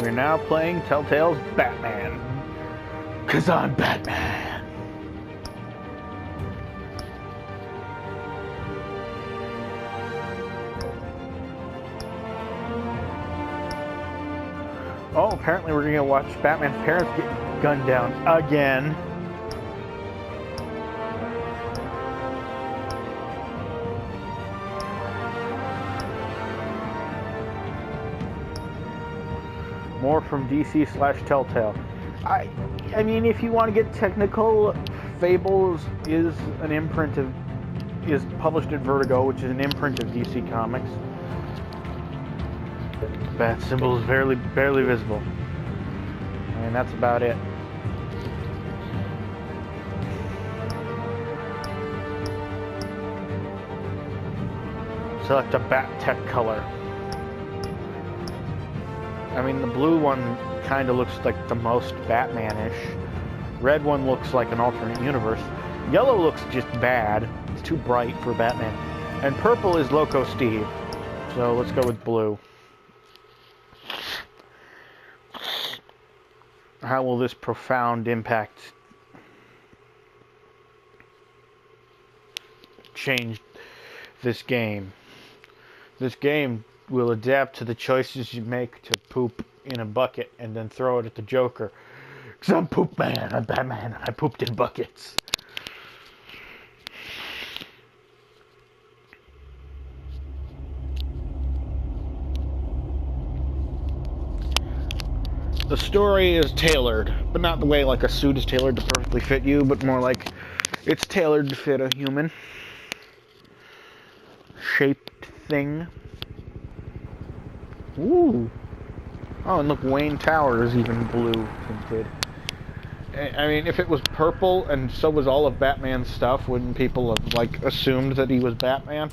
We're now playing Telltale's Batman. 'Cause I'm Batman. Oh, apparently we're gonna watch Batman's parents get gunned down again. More from DC/Telltale. I mean, if you want to get technical, Fables is published at Vertigo, which is an imprint of DC Comics. Bat symbol is barely visible. And that's about it. Select a Bat Tech color. I mean, the blue one kind of looks like the most Batman-ish. Red one looks like an alternate universe. Yellow looks just bad. It's too bright for Batman. And purple is Loco Steve. So let's go with blue. How will this profound impact change this game? This game will adapt to the choices you make to poop in a bucket and then throw it at the Joker. 'Cause I'm Poop Man, I'm Batman, I pooped in buckets. The story is tailored, but not the way like a suit is tailored to perfectly fit you, but more like it's tailored to fit a human shaped thing. Ooh. Oh, and look, Wayne Tower is even blue tinted. I mean, if it was purple and so was all of Batman's stuff, wouldn't people have, like, assumed that he was Batman?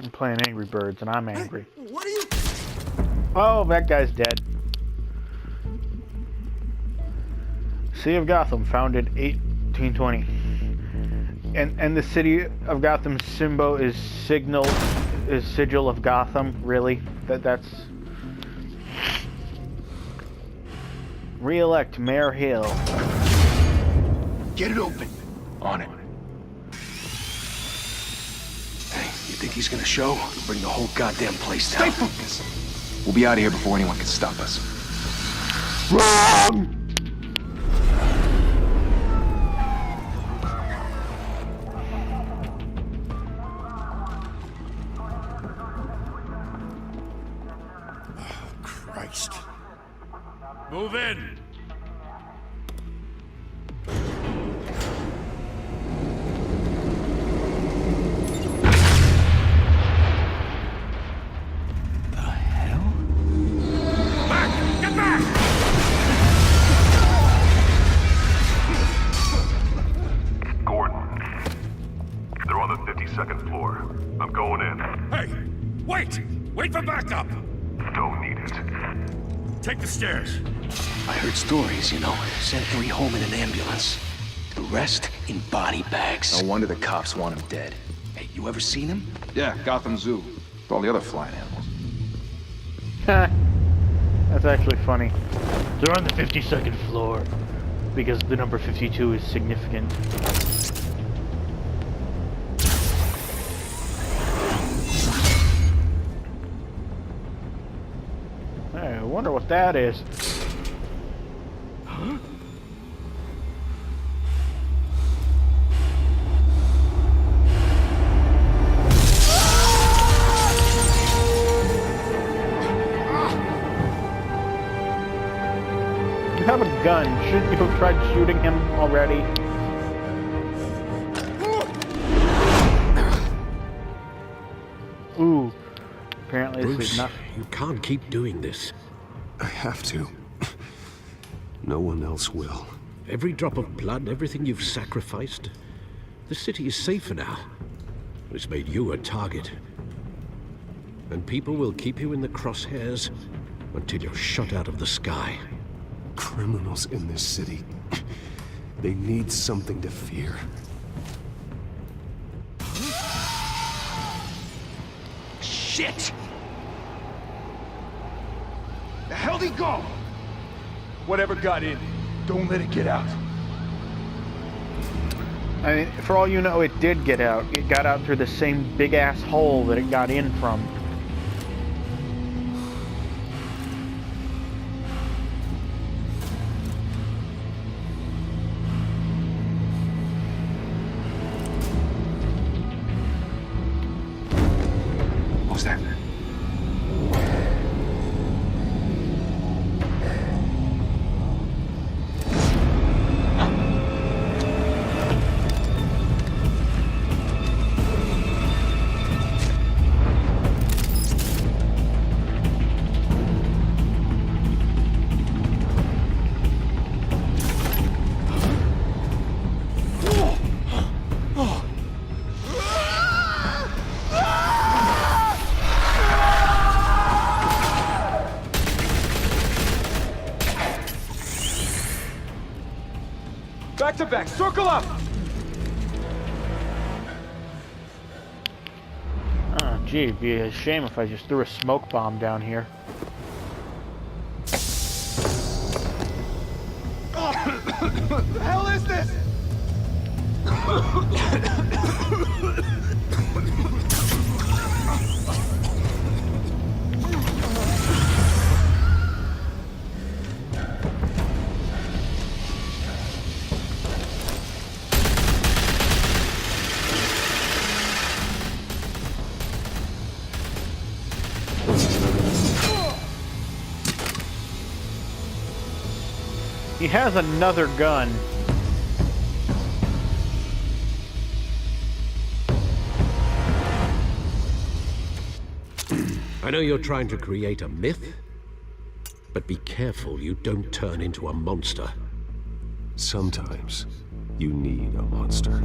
I'm playing Angry Birds, and I'm angry. Hey, what are you... Oh, that guy's dead. City of Gotham, founded 1820. And the City of Gotham's symbol is Sigil of Gotham, really? That's... Re-elect Mayor Hill. Get it open. On it. Hey, you think he's gonna show? He'll bring the whole goddamn place down. Stay focused. We'll be out of here before anyone can stop us. Wrong! Christ. Move in! The hell? Back! Get back! Gordon. They're on the 52nd floor. I'm going in. Hey! Wait! Wait for backup! Don't need it. Take the stairs. I heard stories, you know. Sent 3 home in an ambulance. The rest in body bags. No wonder the cops want him dead. Hey, you ever seen him? Yeah, Gotham Zoo. With all the other flying animals. That's actually funny. They're on the 52nd floor because the number 52 is significant. Hey, I wonder what that is. Huh? You have a gun. Shouldn't you have tried shooting him already? Ooh. Apparently this Bruce, is not... you can't keep doing this. I have to. No one else will. Every drop of blood, everything you've sacrificed. The city is safer now. It's made you a target. And people will keep you in the crosshairs until you're shot out of the sky. Criminals in this city. They need something to fear. shit! The hell'd he go? Whatever got in, don't let it get out. I mean, for all you know, it did get out. It got out through the same big-ass hole that it got in from. What's that? Back to back, circle up! Oh, gee, it'd be a shame if I just threw a smoke bomb down here. What the hell is this? He has another gun. I know you're trying to create a myth, but be careful you don't turn into a monster. Sometimes you need a monster.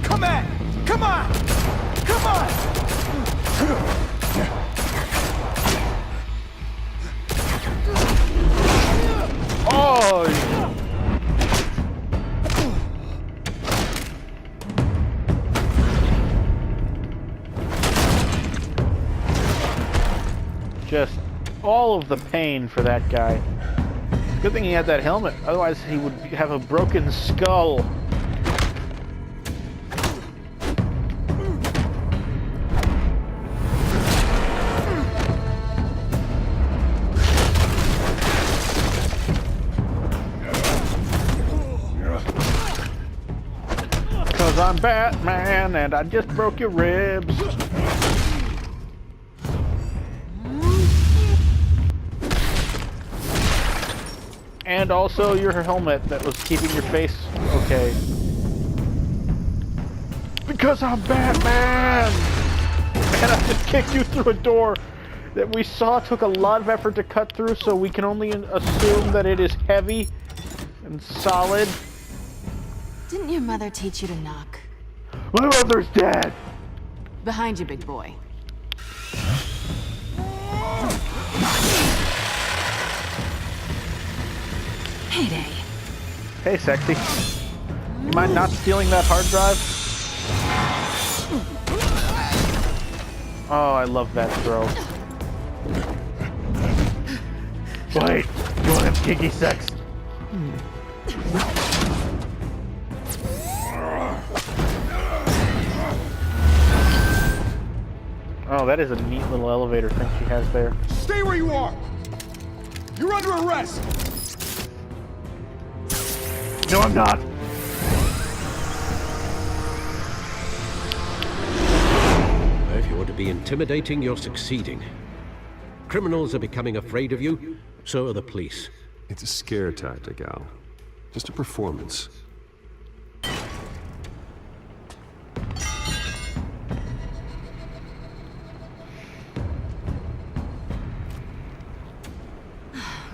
Come at! Come on! Come on! Oh! Just all of the pain for that guy. Good thing he had that helmet, otherwise he would have a broken skull. Cause I'm Batman and I just broke your ribs. And also your helmet that was keeping your face okay. Because I'm Batman! And I just kicked you through a door that we saw took a lot of effort to cut through, so we can only assume that it is heavy and solid. Didn't your mother teach you to knock? My mother's dead! Behind you, big boy. Heyday. Hey, sexy. You mind not stealing that hard drive? Oh, I love that throw. Wait, you want to have kinky sex? Oh, that is a neat little elevator thing she has there. Stay where you are! You're under arrest! No, I'm not. If you want to be intimidating, you're succeeding. Criminals are becoming afraid of you, so are the police. It's a scare tactic, Al. Just a performance.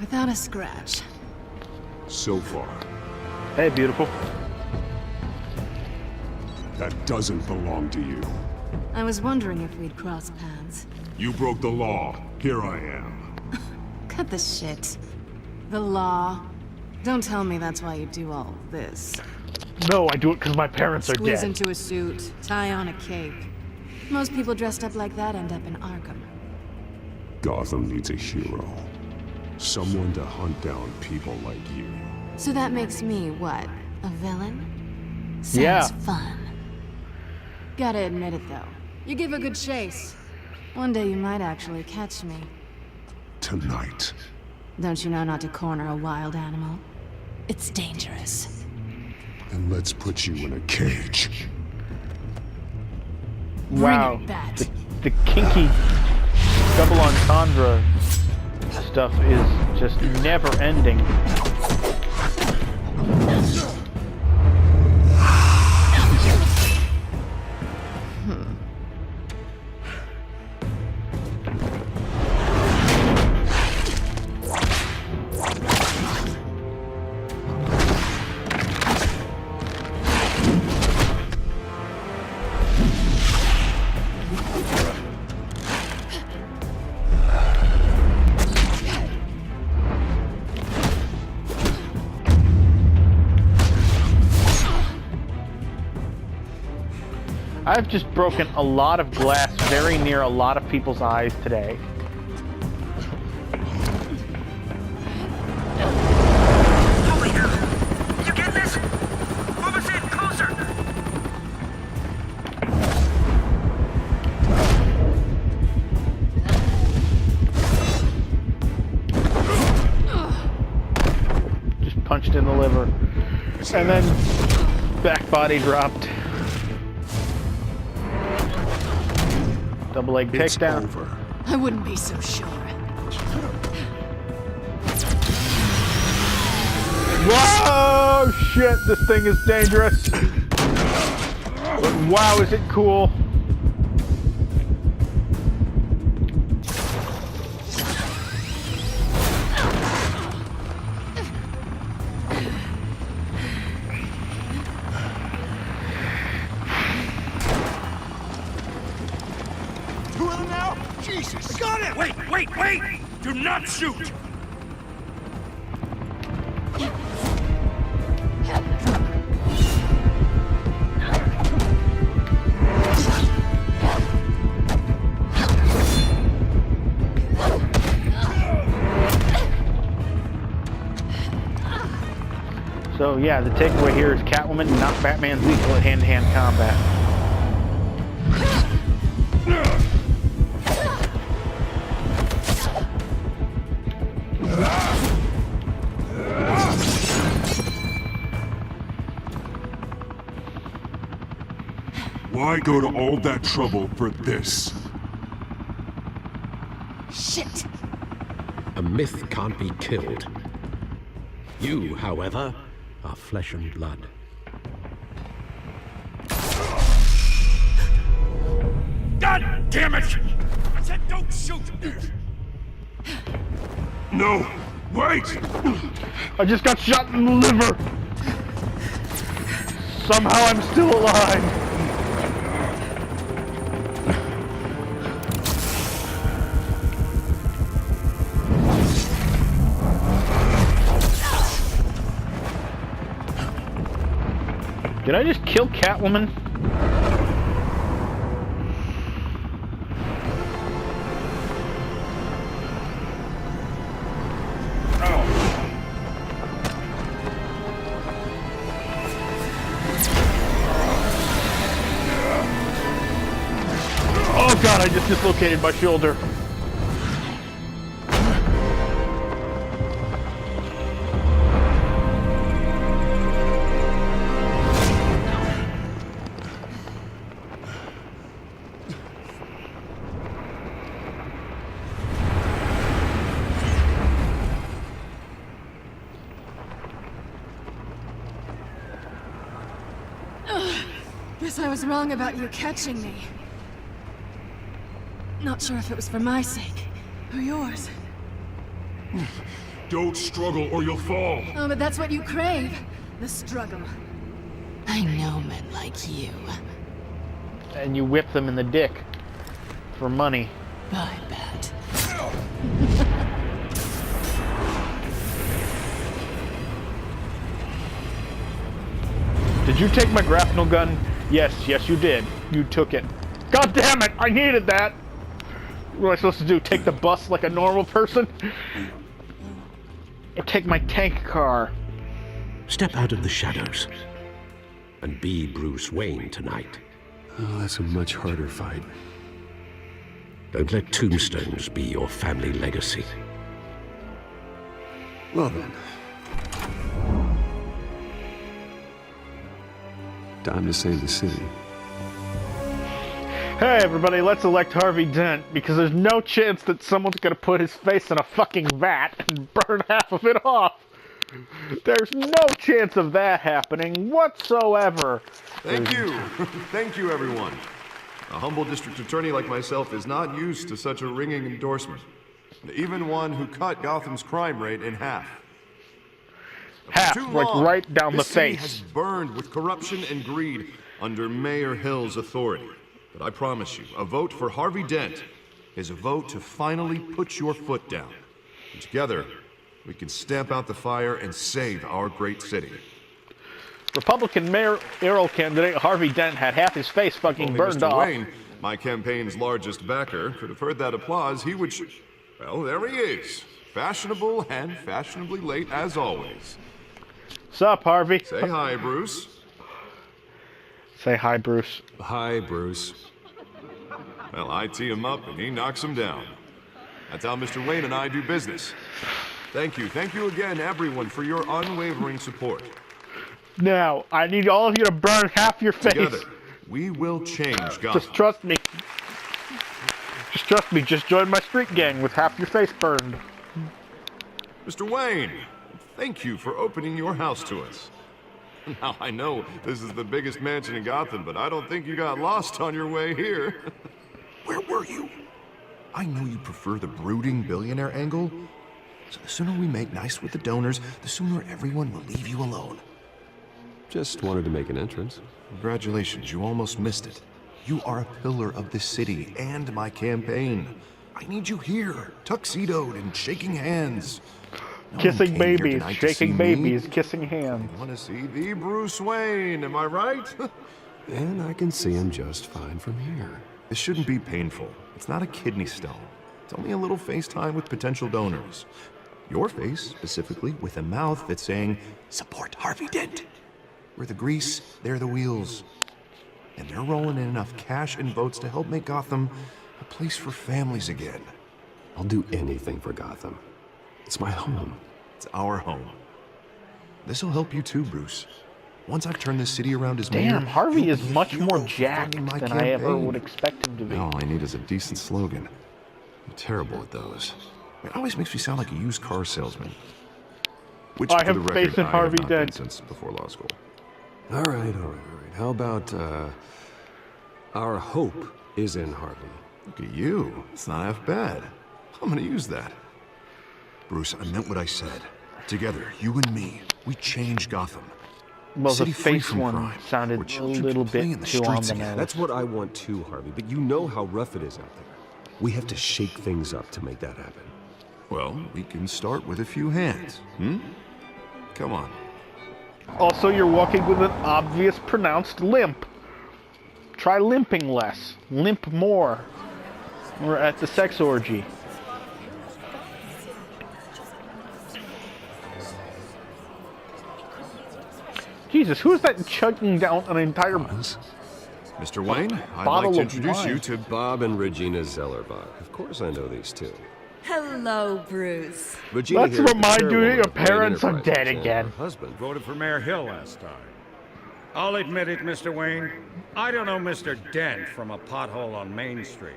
Without a scratch. So far. Hey, beautiful. That doesn't belong to you. I was wondering if we'd cross paths. You broke the law. Here I am. Cut the shit. The law. Don't tell me that's why you do all this. No, I do it because my parents are Squeeze dead. into a suit, tie on a cape. Most people dressed up like that end up in Arkham. Gotham needs a hero. Someone to hunt down people like you. So that makes me, what, a villain? Sounds Yeah. fun. Gotta admit it, though. You give a good chase. One day you might actually catch me. Tonight. Don't you know not to corner a wild animal? It's dangerous. And let's put you in a cage. Wow. Bring it, Bat. The kinky double entendre stuff is just never ending. I've just broken a lot of glass very near a lot of people's eyes today. Holy hell! You get this? Move us in closer! Just punched in the liver. And then back body dropped. Double leg It's takedown. over. I wouldn't be so sure. Whoa! Shit, this thing is dangerous. But wow, is it cool. Two of them now? Jesus! Got it! Wait! Do not shoot! So yeah, the takeaway here is Catwoman not Batman's equal at hand-to-hand combat. Why go to all that trouble for this? Shit! A myth can't be killed. You, however, are flesh and blood. God damn it! I said don't shoot! No! Wait! I just got shot in the liver! Somehow I'm still alive! Did I just kill Catwoman? Oh god, I just dislocated my shoulder. Guess I was wrong about you catching me. Not sure if it was for my sake, or yours. Don't struggle or you'll fall. Oh, but that's what you crave. The struggle. I know men like you. And you whip them in the dick. For money. I bet. Did you take my grapnel gun? Yes, you did. You took it. God damn it! I needed that! What am I supposed to do? Take the bus like a normal person? Or take my tank car? Step out of the shadows and be Bruce Wayne tonight. Oh, that's a much harder fight. Don't let tombstones be your family legacy. Well then. Time to save the city. Hey everybody, let's elect Harvey Dent, because there's no chance that someone's gonna put his face in a fucking vat and burn half of it off. There's no chance of that happening whatsoever. Thank you. Thank you, everyone. A humble district attorney like myself is not used to such a ringing endorsement. Even one who cut Gotham's crime rate in half. Half, like right down the this city face. has burned with corruption and greed under Mayor Hill's authority. But I promise you, a vote for Harvey Dent is a vote to finally put your foot down. And together, we can stamp out the fire and save our great city. Republican mayoral candidate Harvey Dent had half his face fucking Only burned Mr. off. Wayne, my campaign's largest backer, could have heard that applause. He would... Well, there he is. Fashionable and fashionably late as always. Sup, Harvey? Say hi, Bruce. Say hi, Bruce. Hi, Bruce. Well, I tee him up and he knocks him down. That's how Mr. Wayne and I do business. Thank you again, everyone, for your unwavering support. Now, I need all of you to burn half your face. Together, we will change Gotham. Just trust me. Just trust me. Just join my street gang with half your face burned. Mr. Wayne, thank you for opening your house to us. Now, I know this is the biggest mansion in Gotham, but I don't think you got lost on your way here. Where were you? I know you prefer the brooding billionaire angle, so the sooner we make nice with the donors, the sooner everyone will leave you alone. Just wanted to make an entrance. Congratulations, you almost missed it. You are a pillar of this city and my campaign. I need you here, tuxedoed and shaking hands. No Kissing one came here babies, tonight to see shaking me. babies, kissing hands. I want to see the Bruce Wayne, am I right? And I can see him just fine from here. This shouldn't be painful. It's not a kidney stone. It's only a little FaceTime with potential donors. Your face, specifically, with a mouth that's saying, support Harvey Dent. We're the grease, they're the wheels. And they're rolling in enough cash and votes to help make Gotham a place for families again. I'll do anything for Gotham. It's my home. It's our home. This'll help you too, Bruce. Once I've turned this city around as Damn, mayor, Harvey you'll is be a much hero more for jacked funding my than I ever campaign. would expect him to be. All I need is a decent slogan. I'm terrible at those. It always makes me sound like a used car salesman. Which, I for have the record, faith in I Harvey have not been Dent. since before law school. All right. How about, our hope is in Harvey. Look at you. It's not half bad. I'm gonna use that. Bruce, I meant what I said. Together, you and me, we change Gotham. Well, the City free face from one crime, sounded where a children little can play in bit the too on streets the again. nose. That's what I want too, Harvey, but you know how rough it is out there. We have to shake things up to make that happen. Well, we can start with a few hands, Come on. Also, you're walking with an obvious pronounced limp. Try limping less. Limp more. We're at the sex orgy. Jesus, who is that chugging down an entire Mr. Wayne, I'd bottle like to of introduce wine? you to... Bob and Regina Zellerbach. Of course I know these two. Hello, Bruce. Regina Let's here is the remind you that chairwoman your of Wayne parents are Enterprises, dead and again. Her husband. Voted for Mayor Hill last time. I'll admit it, Mr. Wayne. I don't know Mr. Dent from a pothole on Main Street,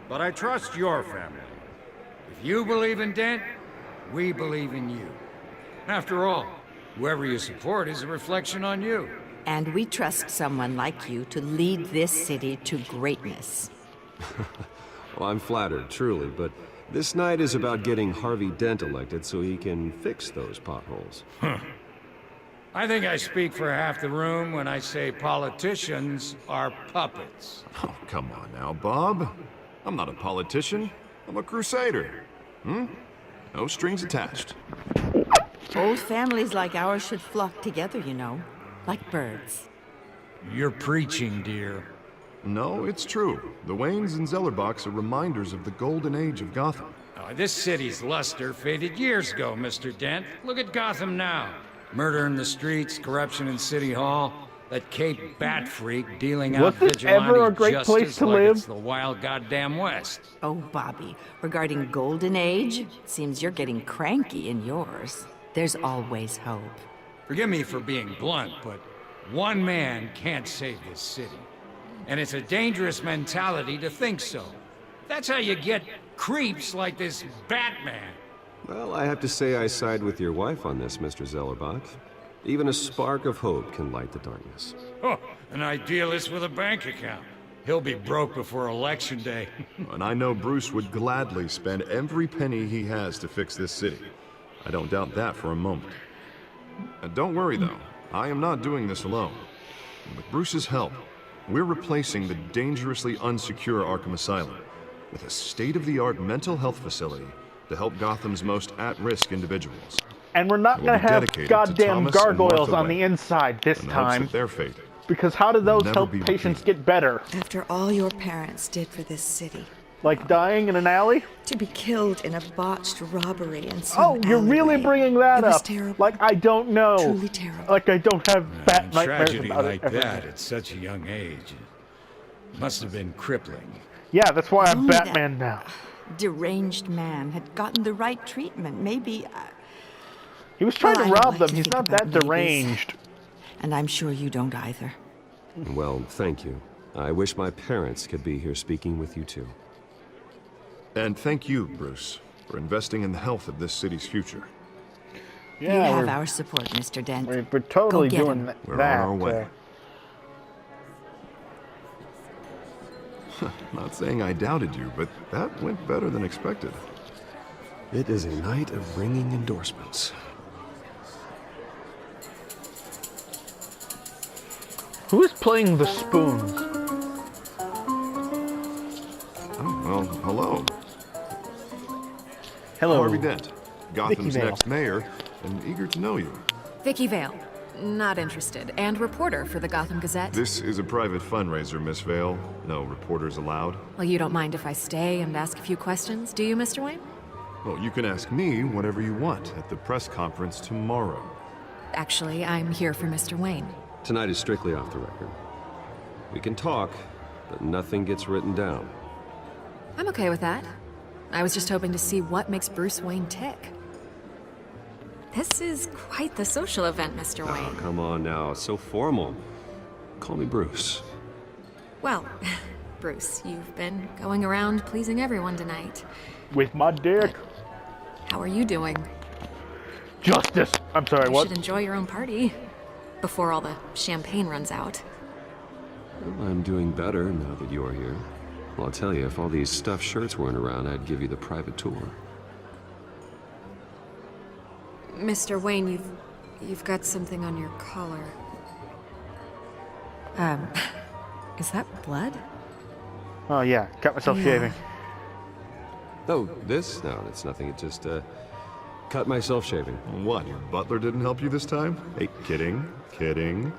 but I trust your family. If you believe in Dent, we believe in you. After all, whoever you support is a reflection on you. And we trust someone like you to lead this city to greatness. Well, I'm flattered, truly, but this night is about getting Harvey Dent elected so he can fix those potholes. I think I speak for half the room when I say politicians are puppets. Oh, come on now, Bob. I'm not a politician. I'm a crusader. No strings attached. Old families like ours should flock together, you know, like birds. You're preaching, dear. No, it's true. The Waynes and Zellerbachs are reminders of the golden age of Gotham. Oh, this city's luster faded years ago, Mr. Dent. Look at Gotham now. Murder in the streets, corruption in City Hall, that Cape Bat freak dealing out Was this vigilante ever a great justice place to like live? It's the wild goddamn West. Oh, Bobby, regarding Golden Age, seems you're getting cranky in yours. There's always hope. Forgive me for being blunt, but one man can't save this city. And it's a dangerous mentality to think so. That's how you get creeps like this Batman. Well, I have to say I side with your wife on this, Mr. Zellerbach. Even a spark of hope can light the darkness. Oh, an idealist with a bank account. He'll be broke before Election Day. And I know Bruce would gladly spend every penny he has to fix this city. I don't doubt that for a moment. And don't worry, though. I am not doing this alone. With Bruce's help, we're replacing the dangerously unsecure Arkham Asylum with a state-of-the-art mental health facility to help Gotham's most at-risk individuals. And we're not going to have goddamn gargoyles on the inside this time. Their fate. Because how do those help patients get better? After all your parents did for this city. Like dying in an alley? To be killed in a botched robbery in some Oh, you're really bringing that up. Terrible. Like I don't know. Truly terrible. Like I don't have bat nightmares Tragedy about like it. that at such a young age must have been crippling. Yeah, that's why I'm Only Batman that now. Deranged man had gotten the right treatment. Maybe. He was trying Well, to I don't rob like them. to He's think not about that maybes. deranged. And I'm sure you don't either. Well, thank you. I wish my parents could be here speaking with you too. And thank you, Bruce, for investing in the health of this city's future. Yeah, you have our support, Mr. Dent. we're totally Go get doing him. that. We're on our way. Not saying I doubted you, but that went better than expected. It is a night of ringing endorsements. Who is playing the spoons? Oh, well, hello. Hello. Harvey Dent, Gotham's Vale. next mayor, and eager to know you. Vicky Vale. Not interested. And reporter for the Gotham Gazette. This is a private fundraiser, Miss Vale. No reporters allowed. Well, you don't mind if I stay and ask a few questions, do you, Mr. Wayne? Well, you can ask me whatever you want at the press conference tomorrow. Actually, I'm here for Mr. Wayne. Tonight is strictly off the record. We can talk, but nothing gets written down. I'm okay with that. I was just hoping to see what makes Bruce Wayne tick. This is quite the social event, Mr. Wayne. Oh, come on now, so formal. Call me Bruce. Well, Bruce, you've been going around pleasing everyone tonight. With my dick. How are you doing? Justice. I'm sorry, You what? should enjoy your own party before all the champagne runs out. Well, I'm doing better now that you're here. Well, I'll tell you, if all these stuffed shirts weren't around, I'd give you the private tour. Mr. Wayne, you've got something on your collar. Is that blood? Oh yeah, cut myself shaving. Oh, this? No, it's nothing. It just, cut myself shaving. What, your butler didn't help you this time? Hey, kidding, kidding.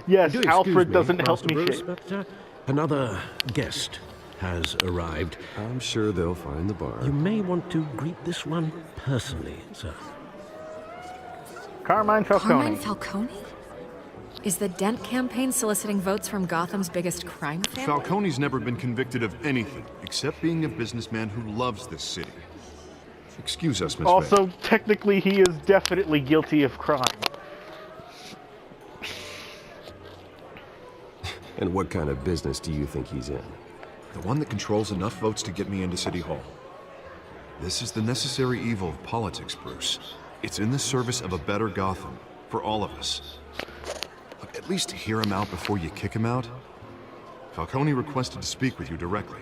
Yes, Do excuse Alfred me, doesn't help Master me Bruce, shave. but another guest has arrived. I'm sure they'll find the bar. You may want to greet this one personally, sir. Carmine Falcone. Carmine Falcone? Is the Dent campaign soliciting votes from Gotham's biggest crime family? Falcone's never been convicted of anything except being a businessman who loves this city. Excuse us, Miss Also, Vale. technically, he is definitely guilty of crime. And what kind of business do you think he's in? The one that controls enough votes to get me into City Hall. This is the necessary evil of politics, Bruce. It's in the service of a better Gotham, for all of us. Look, at least hear him out before you kick him out. Falcone requested to speak with you directly.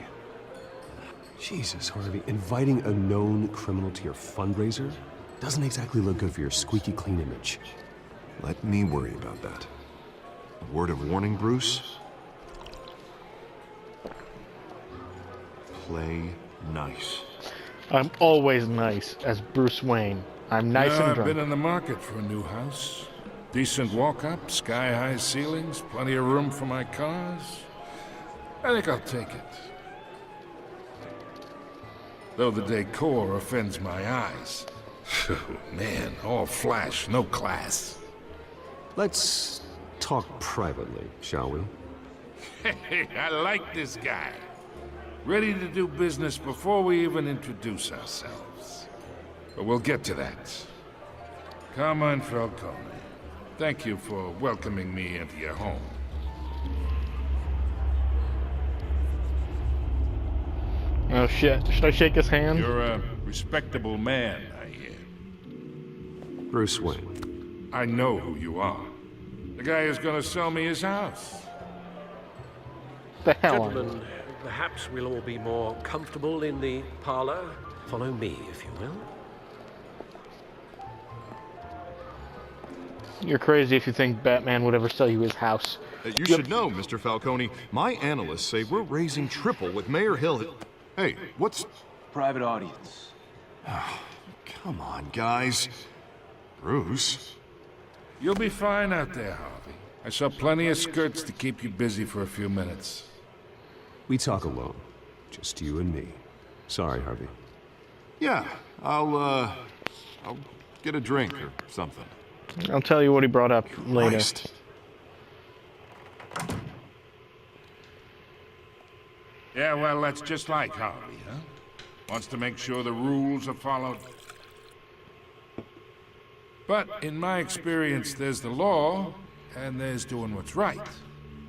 Jesus, Harvey, inviting a known criminal to your fundraiser doesn't exactly look good for your squeaky clean image. Let me worry about that. A word of warning, Bruce. Play nice. I'm always nice as Bruce Wayne. I'm nice and I've drunk. been in the market for a new house. Decent walk-up, sky-high ceilings, plenty of room for my cars. I think I'll take it. Though the decor offends my eyes. Man, all flash, no class. Let's talk privately, shall we? Hey, I like this guy. Ready to do business before we even introduce ourselves. But we'll get to that. Carmine Falcone, thank you for welcoming me into your home. Oh shit, should I shake his hand? You're a respectable man, I hear. Bruce Wayne. I know who you are. The guy who's gonna sell me his house. The hell are Gentlemen, perhaps we'll all be more comfortable in the parlor. Follow me, if you will. You're crazy if you think Batman would ever sell you his house. You should know, Mr. Falcone, my analysts say we're raising triple with Mayor Hill. Hey, what's... Private audience. Oh, come on, guys. Bruce? You'll be fine out there, Harvey. I saw plenty of skirts to keep you busy for a few minutes. We talk alone. Just you and me. Sorry, Harvey. Yeah, I'll get a drink or something. I'll tell you what he brought up later. Christ. Yeah, well, that's just like Harvey, huh? Wants to make sure the rules are followed. But in my experience, there's the law, and there's doing what's right.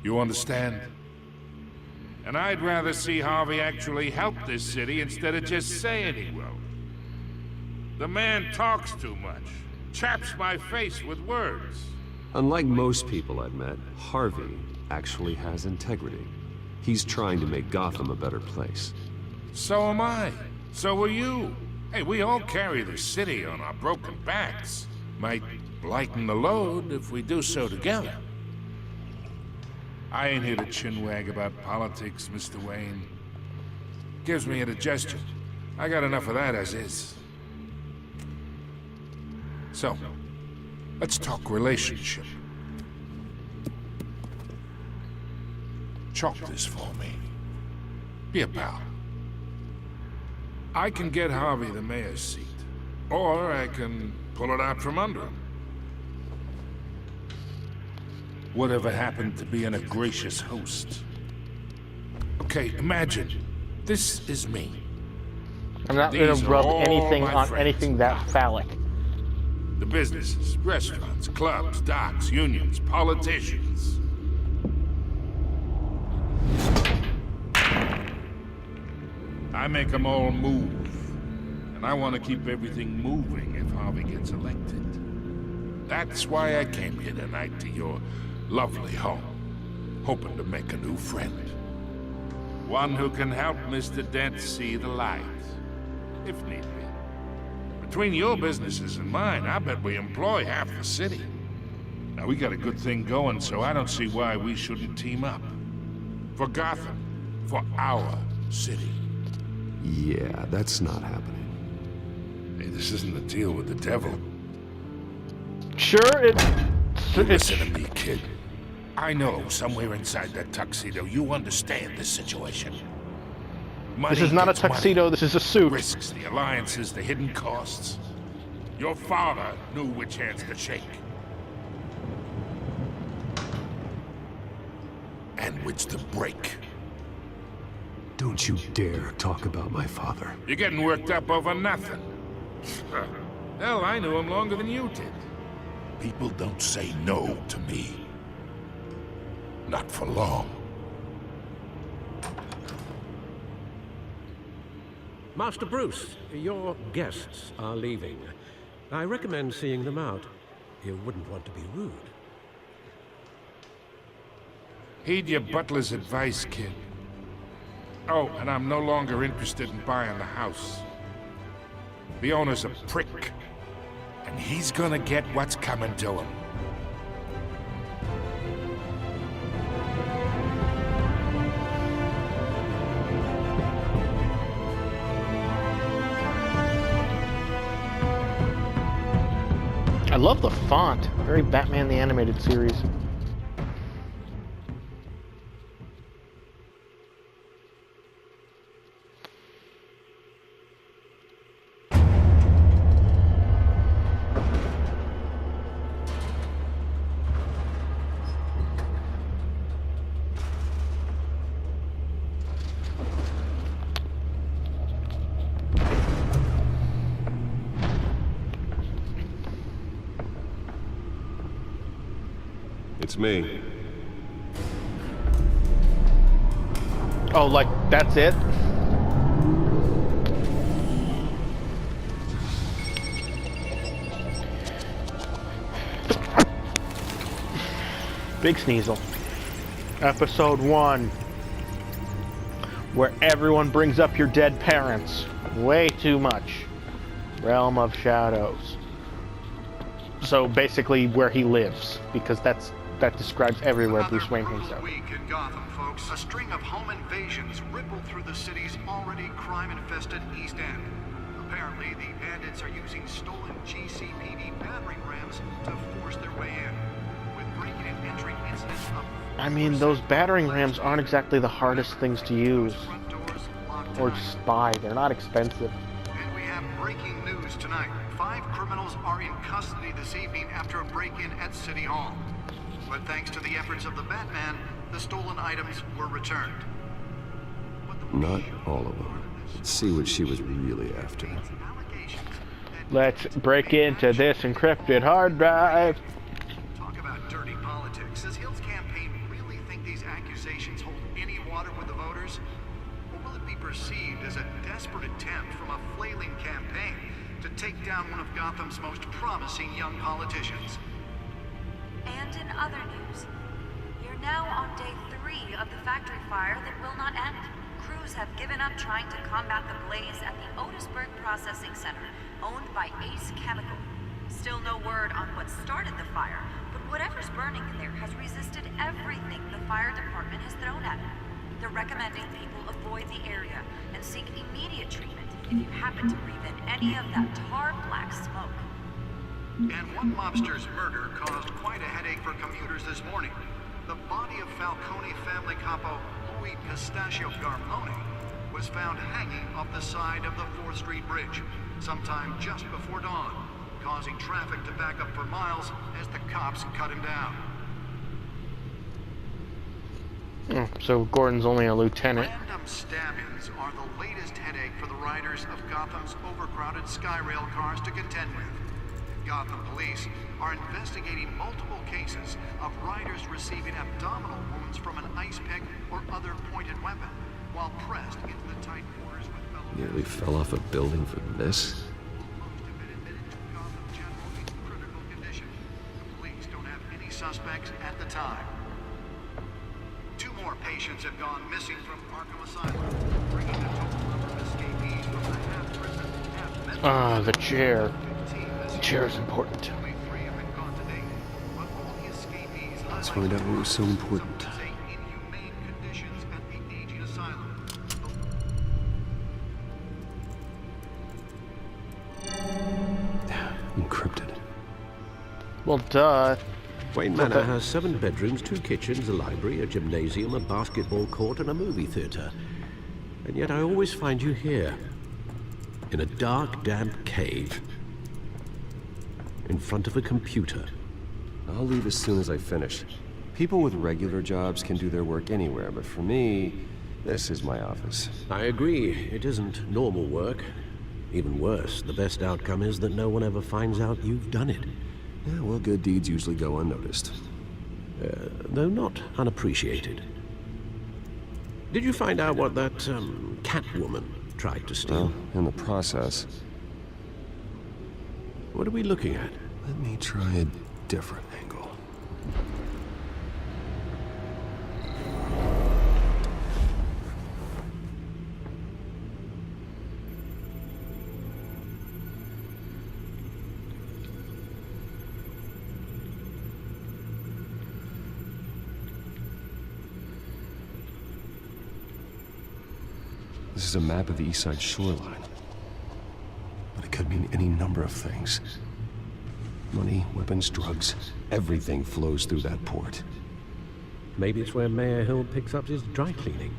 You understand? And I'd rather see Harvey actually help this city instead of just saying he will. The man talks too much. Chaps my face with words. Unlike most people I've met, Harvey actually has integrity. He's trying to make Gotham a better place. So am I. So are you. Hey, we all carry the city on our broken backs. Might lighten the load if we do so together. I ain't here to chinwag about politics, Mr. Wayne. Gives me indigestion. I got enough of that as is. So, let's talk relationship. Chalk this for me. Be a pal. I can get Harvey the mayor's seat, or I can pull it out from under him. Whatever happened to being a gracious host? Okay, imagine, this is me. I'm not going These to are rub all anything my on friends. anything that phallic. The businesses, restaurants, clubs, docks, unions, politicians. I make them all move. And I want to keep everything moving if Harvey gets elected. That's why I came here tonight to your lovely home, hoping to make a new friend. One who can help Mr. Dent see the light, if need be. Between your businesses and mine, I bet we employ half the city. Now, we got a good thing going, so I don't see why we shouldn't team up. For Gotham, for our city. Yeah, that's not happening. Hey, this isn't a deal with the devil. Sure, Listen to me, kid. I know somewhere inside that tuxedo you understand this situation. Money this is not a gets money. tuxedo, this is a suit. Risks, the alliances, the hidden costs. Your father knew which hands to shake. And which to break. Don't you dare talk about my father. You're getting worked up over nothing. Hell, I knew him longer than you did. People don't say no to me. Not for long. Master Bruce, your guests are leaving. I recommend seeing them out. You wouldn't want to be rude. Heed your butler's advice, kid. Oh, and I'm no longer interested in buying the house. The owner's a prick. And he's gonna get what's coming to him. I love the font. Very Batman the Animated Series. It's me. Oh, like, that's it? Big Sneasel. Episode 1. Where everyone brings up your dead parents. Way too much. Realm of Shadows. So basically where he lives, because that describes everywhere Bruce Wayne hangs out. Week in Gotham, folks. A string of home invasions rippled through the city's already crime-infested East End. Apparently, the bandits are using stolen GCPD battering rams to force their way in. With breaking and entering incidents of... I mean, those battering rams aren't exactly the hardest things to use. Or just buy. They're not expensive. And we have breaking news tonight. 5 criminals are in custody this evening after a break-in at City Hall. But thanks to the efforts of the Batman, the stolen items were returned. Not all of them. Let's see what she was really after. Let's break into this encrypted hard drive. Talk about dirty politics. Does Hill's campaign really think these accusations hold any water with the voters? Or will it be perceived as a desperate attempt from a flailing campaign to take down one of Gotham's most promising young politicians? And in other news, you're now on day 3 of the factory fire that will not end. Crews have given up trying to combat the blaze at the Otisburg Processing Center, owned by Ace Chemical. Still no word on what started the fire, but whatever's burning in there has resisted everything the fire department has thrown at it. They're recommending people avoid the area and seek immediate treatment if you happen to breathe in any of that tar black smoke. And one mobster's murder caused quite a headache for commuters this morning. The body of Falcone family capo Louis Pistachio Garmone was found hanging off the side of the 4th Street Bridge sometime just before dawn, causing traffic to back up for miles as the cops cut him down. Oh, so Gordon's only a lieutenant. Random stabbings are the latest headache for the riders of Gotham's overcrowded Skyrail cars to contend with. Gotham police are investigating multiple cases of riders receiving abdominal wounds from an ice pick or other pointed weapon while pressed into the tight quarters with fellow... Nearly fell off a building for this? Most have been admitted to Gotham General in critical condition. The police don't have any suspects at the time. 2 more patients have gone missing from Arkham Asylum, bringing the total number of escapees from the half-prison, half-mental... Ah, the chair. The chair is important. Let's find out what was so important. Encrypted. Well, duh. Wayne Manor has 7 bedrooms, 2 kitchens, a library, a gymnasium, a basketball court, and a movie theater. And yet I always find you here, in a dark, damp cave, in front of a computer. I'll leave as soon as I finish. People with regular jobs can do their work anywhere, but for me, this is my office. I agree. It isn't normal work. Even worse, the best outcome is that no one ever finds out you've done it. Yeah, well, good deeds usually go unnoticed. Though not unappreciated. Did you find out what that, Catwoman tried to steal? Well, in the process. What are we looking at? Let me try a different angle. This is a map of the East Side shoreline. But it could mean any number of things. Money, weapons, drugs, everything flows through that port. Maybe it's where Mayor Hill picks up his dry cleaning.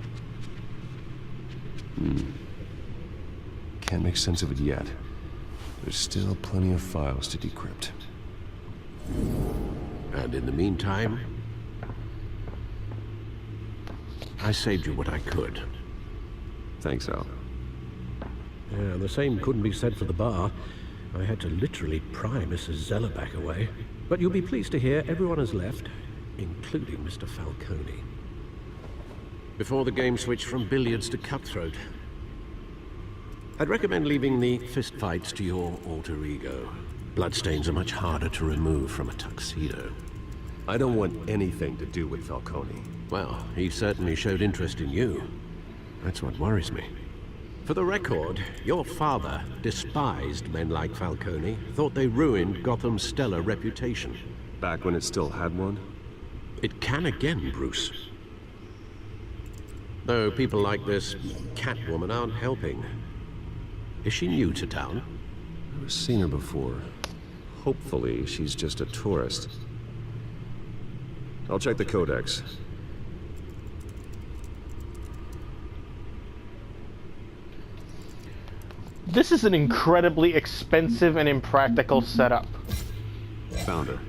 Can't make sense of it yet. There's still plenty of files to decrypt. And in the meantime, I saved you what I could. Thanks, Al. Yeah, the same couldn't be said for the bar. I had to literally pry Mrs. Zellerback away. But you'll be pleased to hear everyone has left, including Mr. Falcone. Before the game switched from billiards to cutthroat. I'd recommend leaving the fistfights to your alter ego. Bloodstains are much harder to remove from a tuxedo. I don't want anything to do with Falcone. Well, he certainly showed interest in you. That's what worries me. For the record, your father despised men like Falcone, thought they ruined Gotham's stellar reputation. Back when it still had one? It can again, Bruce. Though people like this Catwoman aren't helping. Is she new to town? I've seen her before. Hopefully, she's just a tourist. I'll check the codex. This is an incredibly expensive and impractical setup. Found her.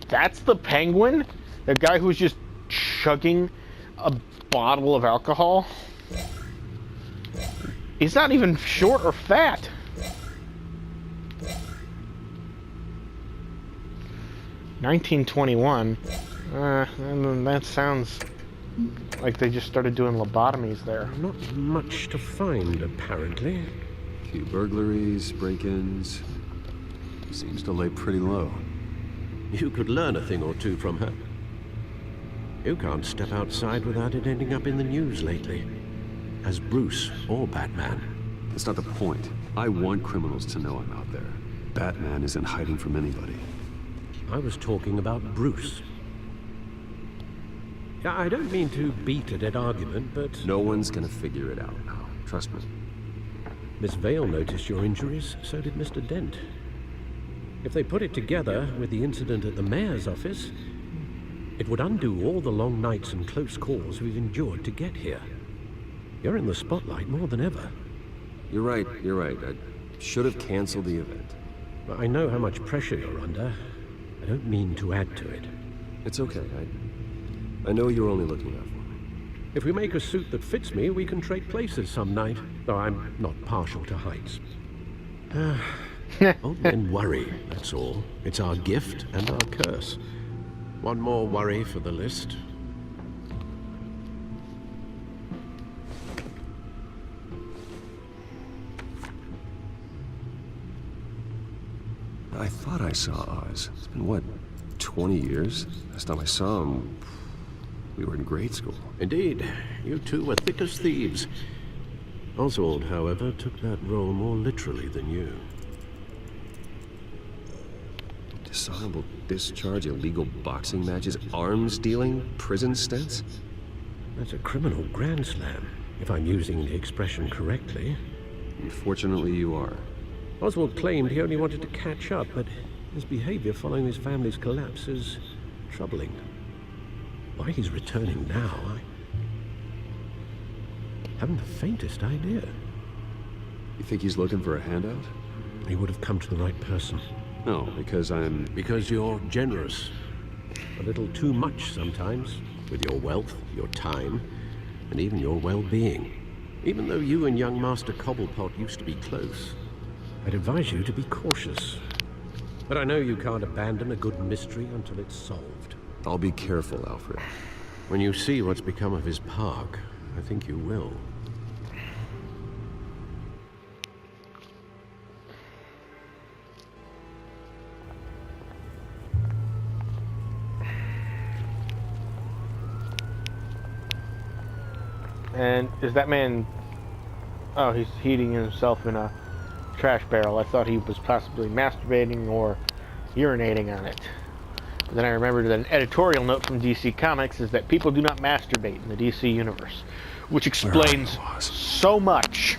That's the Penguin? The guy who's just chugging a bottle of alcohol? He's not even short or fat. $1921. That sounds like they just started doing lobotomies there. Not much to find, apparently. A few burglaries, break-ins. Seems to lay pretty low. You could learn a thing or two from her. You can't step outside without it ending up in the news lately. As Bruce or Batman. That's not the point. I want criminals to know I'm out there. Batman isn't hiding from anybody. I was talking about Bruce. Yeah, I don't mean to beat a dead argument, but... No one's gonna figure it out now. Trust me. Miss Vale noticed your injuries, so did Mr. Dent. If they put it together with the incident at the mayor's office, it would undo all the long nights and close calls we've endured to get here. You're in the spotlight more than ever. You're right. I should have canceled the event. But I know how much pressure you're under. I don't mean to add to it. It's okay. I know you're only looking out for me. If we make a suit that fits me, we can trade places some night, though I'm not partial to heights. Old men worry, that's all. It's our gift and our curse. One more worry for the list. I thought I saw Oz. It's been, what, 20 years? Last time I saw him, we were in grade school. Indeed. You two were thick as thieves. Oswald, however, took that role more literally than you. Dishonorable discharge, illegal boxing matches, arms dealing, prison stints? That's a criminal grand slam, if I'm using the expression correctly. Unfortunately, you are. Oswald claimed he only wanted to catch up, but his behavior following his family's collapse is troubling. Why he's returning now, I haven't the faintest idea. You think he's looking for a handout? He would have come to the right person. No, because I'm... Because you're generous. A little too much sometimes, with your wealth, your time, and even your well-being. Even though you and young Master Cobblepot used to be close, I'd advise you to be cautious. But I know you can't abandon a good mystery until it's solved. I'll be careful, Alfred. When you see what's become of his park, I think you will. And is that man... Oh, he's heating himself in a trash barrel. I thought he was possibly masturbating or urinating on it. But then I remembered that an editorial note from DC Comics is that people do not masturbate in the DC universe, which explains so much.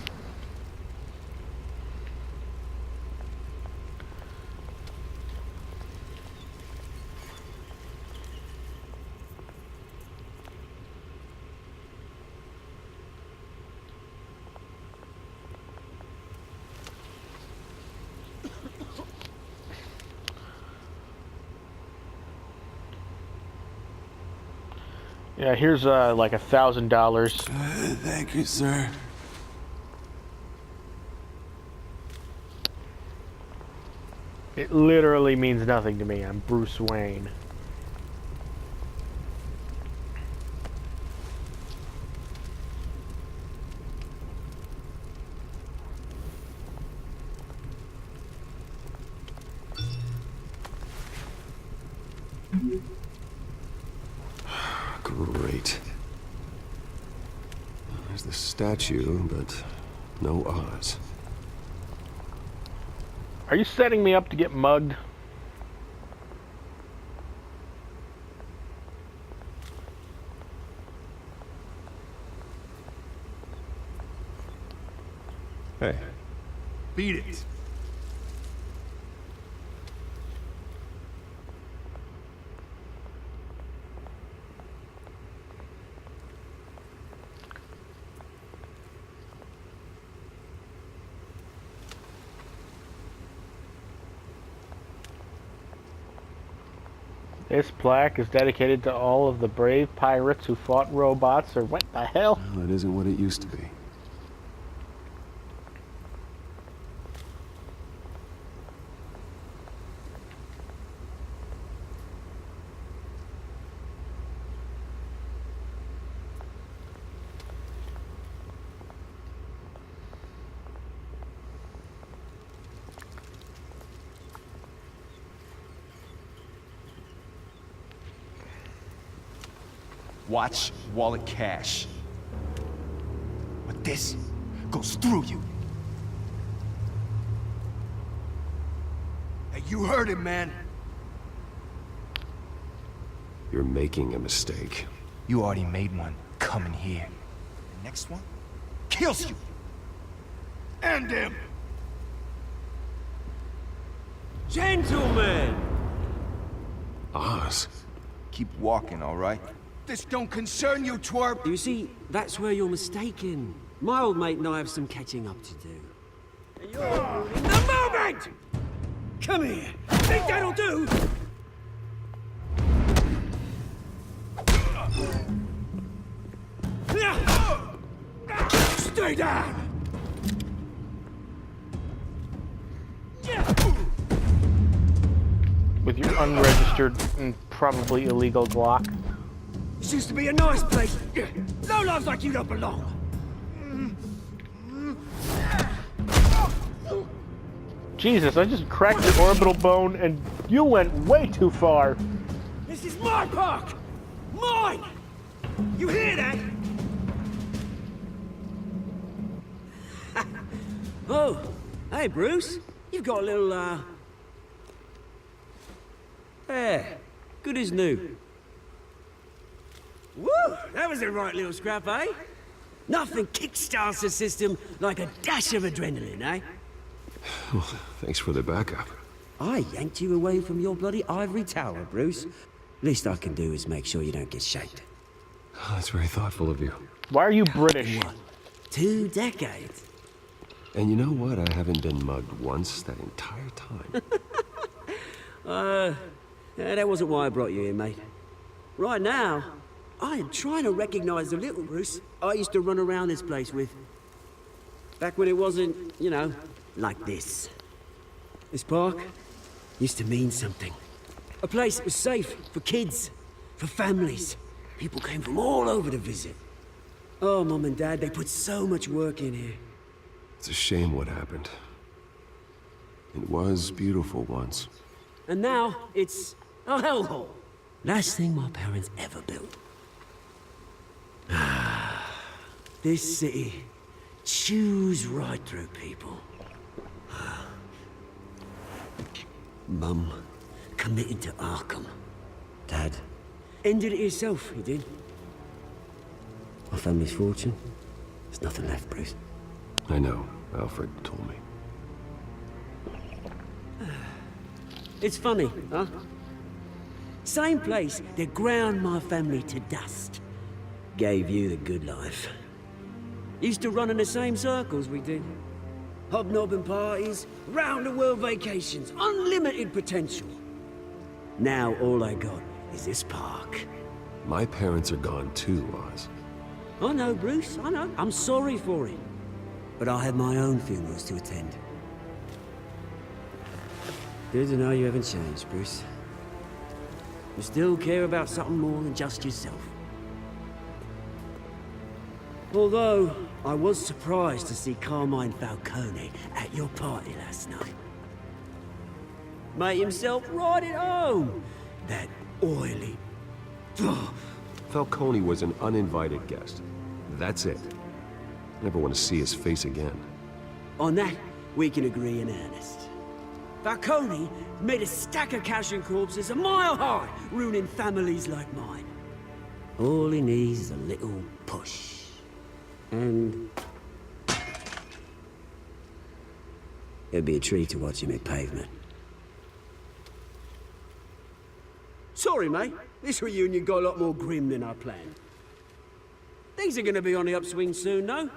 Yeah, here's like $1,000. Thank you, sir. It literally means nothing to me. I'm Bruce Wayne. Great. There's the statue, but no Oz. Are you setting me up to get mugged? Hey. Beat it. This plaque is dedicated to all of the brave pirates who fought robots, or what the hell? Well, that isn't what it used to be. Watch wallet cash. But this goes through you. Hey, you heard him, man. You're making a mistake. You already made one coming here. The next one kills you. And him. Gentlemen! Oz. Keep walking, all right? This don't concern you, twerp! You see, that's where you're mistaken. My old mate and I have some catching up to do. And you're in the moment! Come here! Think that'll do? Stay down! With your unregistered and probably illegal Glock. This used to be a nice place. No loves like you don't belong. Jesus, I just cracked your orbital bone and you went way too far. This is my park! Mine! You hear that? Oh, hey Bruce. You've got a little, yeah, good as new. Woo! That was a right little scrap, eh? Nothing kickstarts the system like a dash of adrenaline, eh? Well, thanks for the backup. I yanked you away from your bloody ivory tower, Bruce. Least I can do is make sure you don't get shanked. Oh, that's very thoughtful of you. Why are you British? What? 2 decades? And you know what? I haven't been mugged once that entire time. Yeah, that wasn't why I brought you here, mate. Right now, I am trying to recognize the little Bruce I used to run around this place with. Back when it wasn't, you know, like this. This park used to mean something. A place that was safe for kids, for families. People came from all over to visit. Oh, Mum and Dad, they put so much work in here. It's a shame what happened. It was beautiful once. And now, it's a hellhole. Last thing my parents ever built. This city chews right through people. Mum committed to Arkham. Dad ended it himself, he did. My family's fortune, there's nothing left, Bruce. I know. Alfred told me. It's funny, huh? Same place that ground my family to dust. Gave you the good life. Used to run in the same circles we did. Hobnobbing parties, round-the-world vacations, unlimited potential. Now all I got is this park. My parents are gone too, Oz. I know, Bruce, I know. I'm sorry for it. But I have my own funerals to attend. Good to know you haven't changed, Bruce. You still care about something more than just yourself. Although, I was surprised to see Carmine Falcone at your party last night. Made himself right at home. That oily... Falcone was an uninvited guest. That's it. Never want to see his face again. On that, we can agree in earnest. Falcone made a stack of cash and corpses a mile high, ruining families like mine. All he needs is a little push. And... it'd be a treat to watch him hit pavement. Sorry, mate. This reunion got a lot more grim than I planned. Things are gonna be on the upswing soon, though.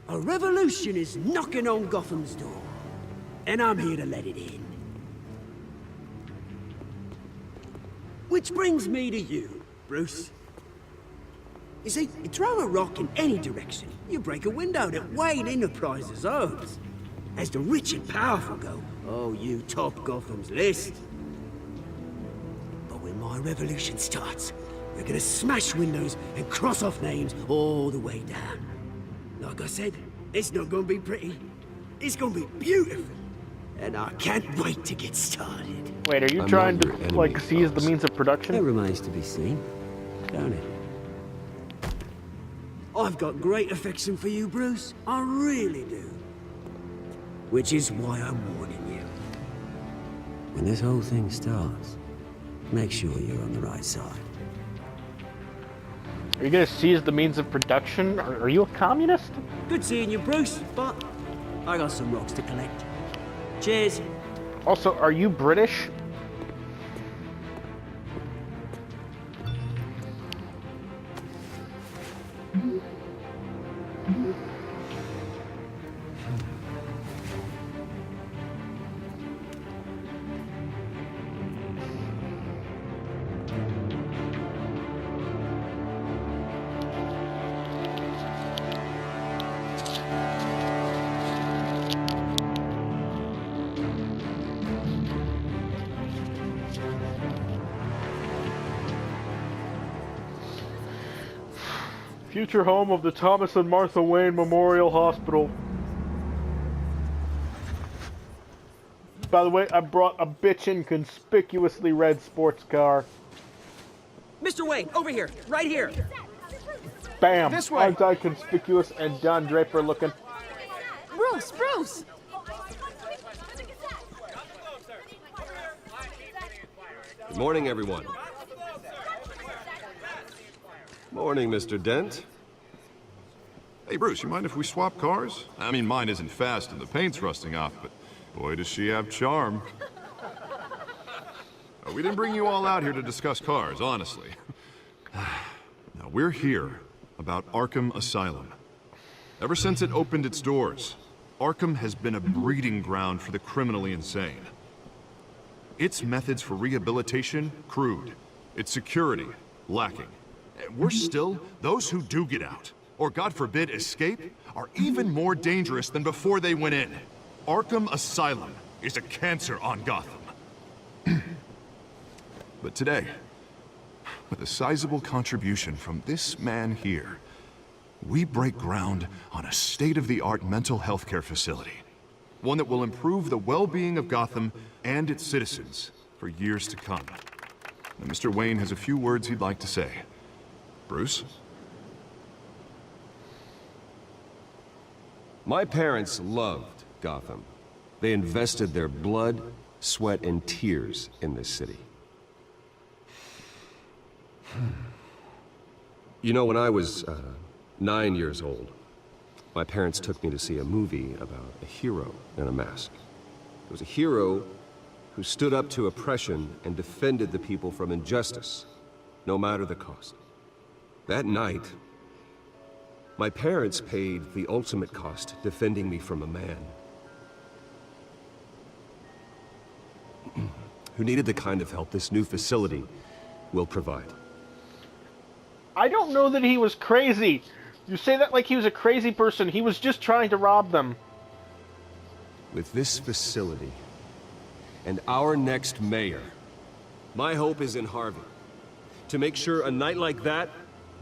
A revolution is knocking on Gotham's door. And I'm here to let it in. Which brings me to you, Bruce. You see, you throw a rock in any direction, you break a window that Wayne Enterprises owns. As the rich and powerful go, oh, you top Gotham's list. But when my revolution starts, we're gonna smash windows and cross off names all the way down. Like I said, it's not gonna be pretty. It's gonna be beautiful. And I can't wait to get started. Wait, are you trying to, like, seize the means of production? It remains to be seen, don't it? I've got great affection for you, Bruce. I really do. Which is why I'm warning you. When this whole thing starts, make sure you're on the right side. Are you gonna seize the means of production? Are you a communist? Good seeing you, Bruce, but I got some rocks to collect. Cheers. Also, are you British? Future home of the Thomas and Martha Wayne Memorial Hospital. By the way, I brought a bitchin' conspicuously red sports car. Mr. Wayne, over here, right here. Bam! This way. Anti-conspicuous and Don Draper looking. Bruce, Bruce! Good morning, everyone. Morning, Mr. Dent. Hey, Bruce, you mind if we swap cars? I mean, mine isn't fast and the paint's rusting off, but boy, does she have charm. We didn't bring you all out here to discuss cars, honestly. Now, we're here about Arkham Asylum. Ever since it opened its doors, Arkham has been a breeding ground for the criminally insane. Its methods for rehabilitation, crude. Its security, lacking. Worse still, those who do get out, or God forbid escape, are even more dangerous than before they went in. Arkham Asylum is a cancer on Gotham. But today, with a sizable contribution from this man here, we break ground on a state-of-the-art mental health care facility. One that will improve the well-being of Gotham and its citizens for years to come. Now, Mr. Wayne has a few words he'd like to say. Bruce? My parents loved Gotham. They invested their blood, sweat, and tears in this city. You know, when I was 9 years old, my parents took me to see a movie about a hero in a mask. It was a hero who stood up to oppression and defended the people from injustice, no matter the cost. That night, my parents paid the ultimate cost defending me from a man who needed the kind of help this new facility will provide. I don't know that he was crazy. You say that like he was a crazy person. He was just trying to rob them. With this facility, and our next mayor, my hope is in Harvey. To make sure a night like that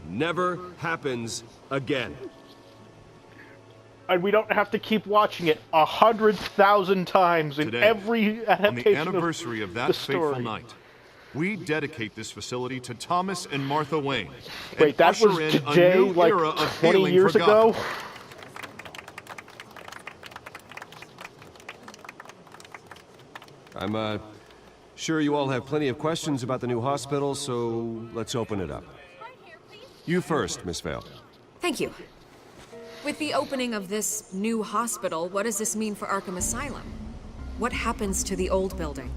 never happens again. And we don't have to keep watching it 100,000 times in Today, every adaptation on the anniversary of that the fateful story. night, we dedicate this facility to Thomas and Martha Wayne. Wait, and that was usher in a Jay new like era of 20 healing years for Gotham. ago? I'm sure you all have plenty of questions about the new hospital, so let's open it up. You first, Miss Vale. Thank you. With the opening of this new hospital, what does this mean for Arkham Asylum? What happens to the old building?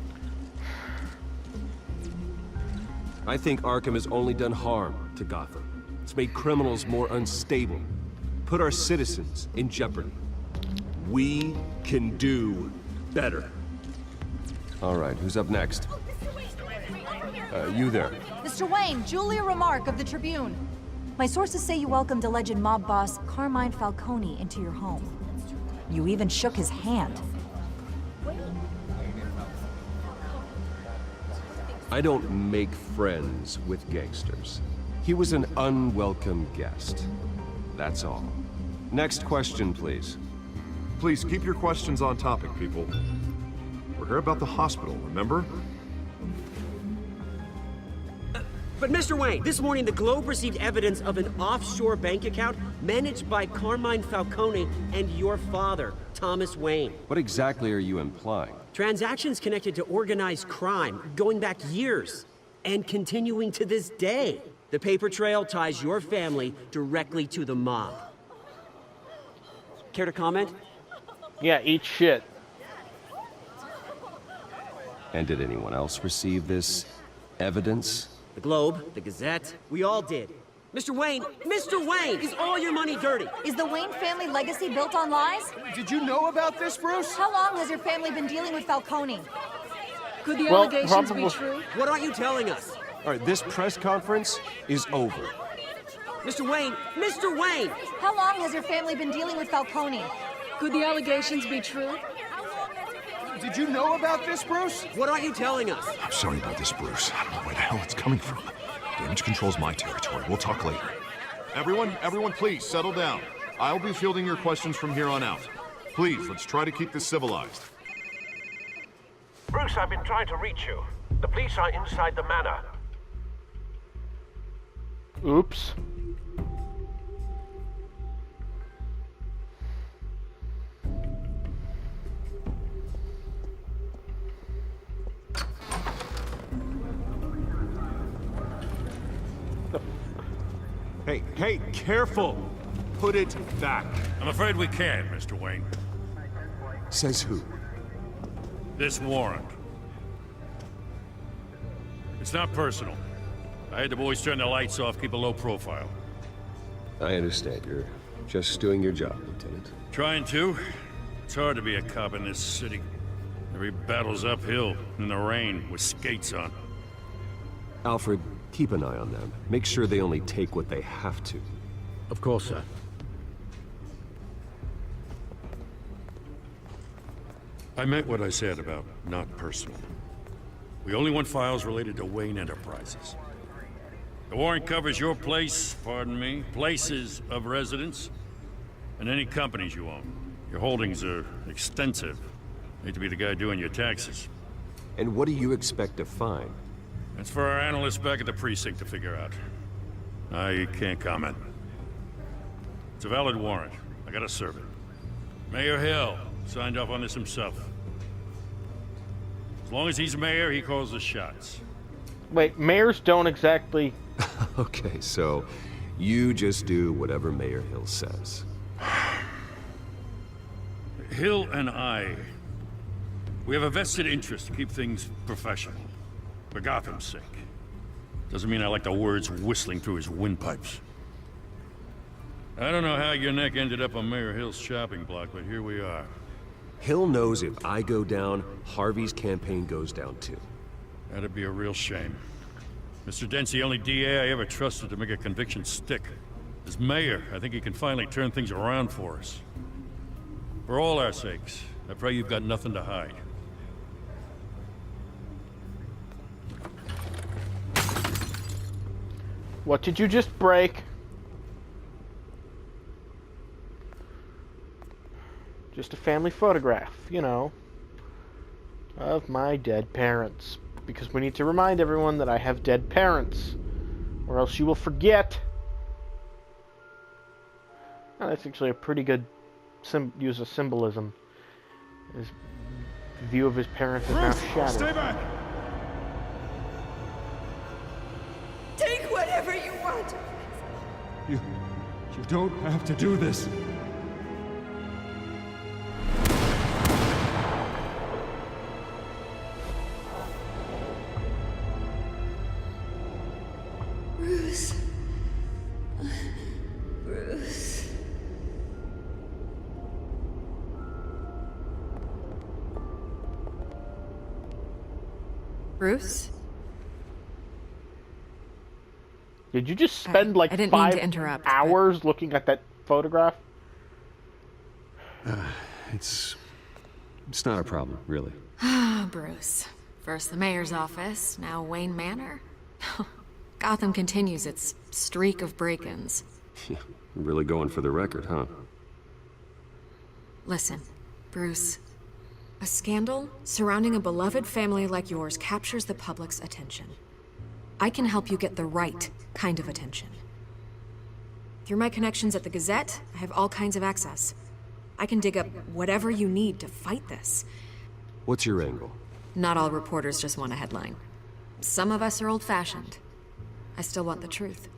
I think Arkham has only done harm to Gotham. It's made criminals more unstable, put our citizens in jeopardy. We can do better. All right, who's up next? You there. Mr. Wayne, Julia Remark of the Tribune. My sources say you welcomed alleged mob boss Carmine Falcone into your home. You even shook his hand. I don't make friends with gangsters. He was an unwelcome guest. That's all. Next question, please. Please keep your questions on topic, people. We're here about the hospital, remember? But Mr. Wayne, this morning the Globe received evidence of an offshore bank account managed by Carmine Falcone and your father, Thomas Wayne. What exactly are you implying? Transactions connected to organized crime, going back years, and continuing to this day. The paper trail ties your family directly to the mob. Care to comment? Yeah, eat shit. And did anyone else receive this evidence? The Globe, the Gazette, we all did. Mr. Wayne, is all your money dirty? Is the Wayne family legacy built on lies? Did you know about this, Bruce? How long has your family been dealing with Falcone? Could the allegations be true? What aren't you telling us? All right, this press conference is over. Mr. Wayne! How long has your family been dealing with Falcone? Could the allegations be true? Did you know about this, Bruce? What aren't you telling us? I'm sorry about this, Bruce. I don't know where the hell it's coming from. Damage control's my territory. We'll talk later. Everyone, please settle down. I'll be fielding your questions from here on out. Please, let's try to keep this civilized. Bruce, I've been trying to reach you. The police are inside the manor. Oops. Hey, careful! Put it back. I'm afraid we can't, Mr. Wayne. Says who? This warrant. It's not personal. I had the boys turn the lights off, keep a low profile. I understand. You're just doing your job, Lieutenant. Trying to. It's hard to be a cop in this city. Every battle's uphill, in the rain, with skates on. Alfred, keep an eye on them. Make sure they only take what they have to. Of course, sir. I meant what I said about not personal. We only want files related to Wayne Enterprises. The warrant covers your place, pardon me, places of residence, and any companies you own. Your holdings are extensive. Need to be the guy doing your taxes. And what do you expect to find? That's for our analysts back at the precinct to figure out. I can't comment. It's a valid warrant. I gotta serve it. Mayor Hill signed off on this himself. As long as he's mayor, he calls the shots. Wait, mayors don't exactly... Okay, so you just do whatever Mayor Hill says. Hill and I, we have a vested interest to keep things professional. For Gotham's sake. Doesn't mean I like the words whistling through his windpipes. I don't know how your neck ended up on Mayor Hill's shopping block, but here we are. Hill knows if I go down, Harvey's campaign goes down too. That'd be a real shame. Mr. Dent's the only DA I ever trusted to make a conviction stick. As mayor, I think he can finally turn things around for us. For all our sakes, I pray you've got nothing to hide. What did you just break? Just a family photograph, you know, of my dead parents. Because we need to remind everyone that I have dead parents, or else you will forget. Oh, that's actually a pretty good use of symbolism. His view of his parents is now shattered. Stay back! Take whatever you want. You don't have to do this. Bruce. Bruce. Bruce? Did you just spend like I didn't mean to 5 interrupt, hours looking at that photograph? It's not a problem, really. Ah, Bruce. First the mayor's office, now Wayne Manor. Gotham continues its streak of break-ins. Really going for the record, huh? Listen, Bruce. A scandal surrounding a beloved family like yours captures the public's attention. I can help you get the right kind of attention. Through my connections at the Gazette, I have all kinds of access. I can dig up whatever you need to fight this. What's your angle? Not all reporters just want a headline. Some of us are old-fashioned. I still want the truth.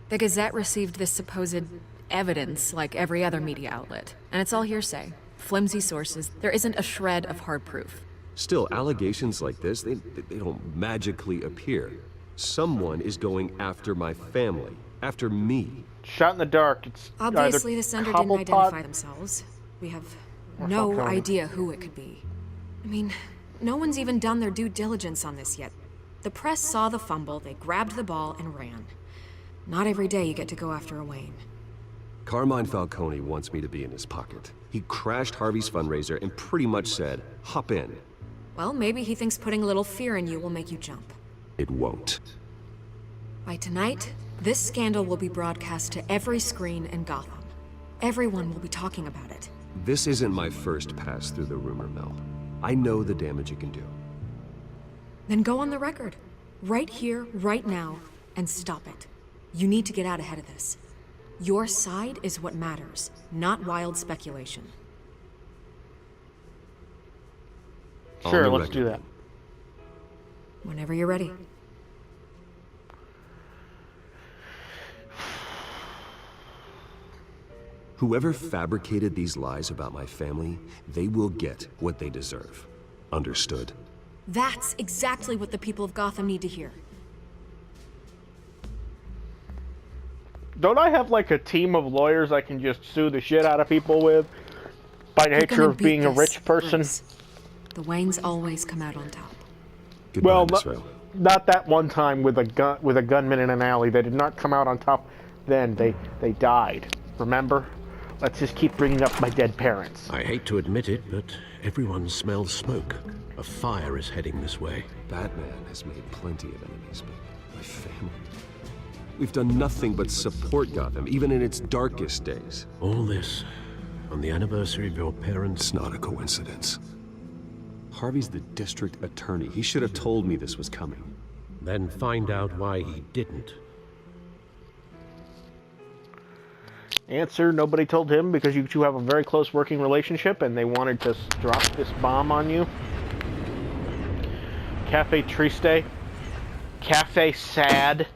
The Gazette received this supposed evidence like every other media outlet, and it's all hearsay. Flimsy sources. There isn't a shred of hard proof. Still, allegations like this, they don't magically appear. Someone is going after my family, after me. Shot in the dark. It's obviously the sender didn't Cobblepot identify themselves. We have no Falcone. idea who it could be. I mean, no one's even done their due diligence on this yet. The press saw the fumble, they grabbed the ball and ran. Not every day you get to go after a Wayne. Carmine Falcone wants me to be in his pocket. He crashed Harvey's fundraiser and pretty much said, hop in. Well, maybe he thinks putting a little fear in you will make you jump. It won't. By tonight, this scandal will be broadcast to every screen in Gotham. Everyone will be talking about it. This isn't my first pass through the rumor mill. I know the damage it can do. Then go on the record. Right here, right now, and stop it. You need to get out ahead of this. Your side is what matters, not wild speculation. Sure, let's do that. Whenever you're ready. Whoever fabricated these lies about my family, they will get what they deserve. Understood? That's exactly what the people of Gotham need to hear. Don't I have like a team of lawyers I can just sue the shit out of people with? By nature of being a rich person? Bruce. The Waynes always come out on top. Goodbye, Well, Miss Vale. not that one time with a gunman in an alley. They did not come out on top then. They died. Remember? Let's just keep bringing up my dead parents. I hate to admit it, but everyone smells smoke. A fire is heading this way. Batman has made plenty of enemies, but my family... We've done nothing but support Gotham, even in its darkest days. All this on the anniversary of your parents' It's not a coincidence. Harvey's the district attorney. He should have told me this was coming. Then find out why he didn't. Answer, nobody told him because you two have a very close working relationship and they wanted to drop this bomb on you. Cafe Triste. Cafe Sad.